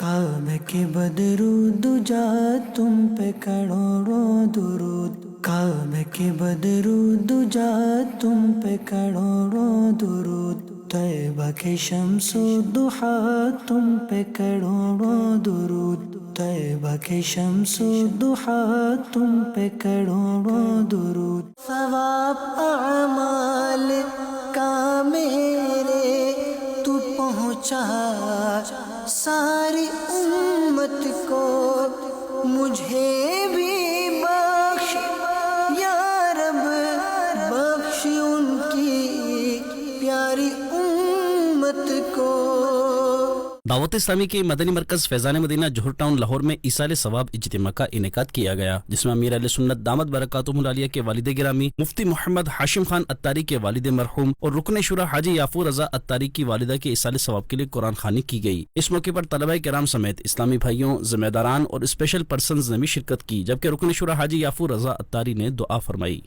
کعبے کے بدرود جا تم پہ کروڑوں درود، کعبے کے بدرود جا تم پہ کروڑوں درود، طیبہ کے شمس و ضحیٰ تم پہ کروڑوں درود، طیبہ کے شمس و ضحیٰ تم پہ کروڑوں درود۔ ثواب اعمال کا میرے تو پہنچا ساری امت کو، مجھے بھی بخش یا رب، بخش ان کی پیاری امت کو۔ دعوت اسلامی کے مدنی مرکز فیضان مدینہ جوہر ٹاؤن لاہور میں ایصال ثواب اجتماع کا انعقاد کیا گیا، جس میں امیر اہل سنت دامت برکاتہم العالیہ کے والد گرامی مفتی محمد ہاشم خان اتاری کے والد مرحوم اور رکن شورا حاجی یافور رضا اتاری کی والدہ کے ایصال ثواب کے لیے قرآن خوانی کی گئی۔ اس موقع پر طلبہ کرام سمیت اسلامی بھائیوں، ذمہ داران اور اسپیشل پرسنز نے بھی شرکت کی، جبکہ رکن شورا حاجی یافور رضا اتاری نے دعا فرمائی۔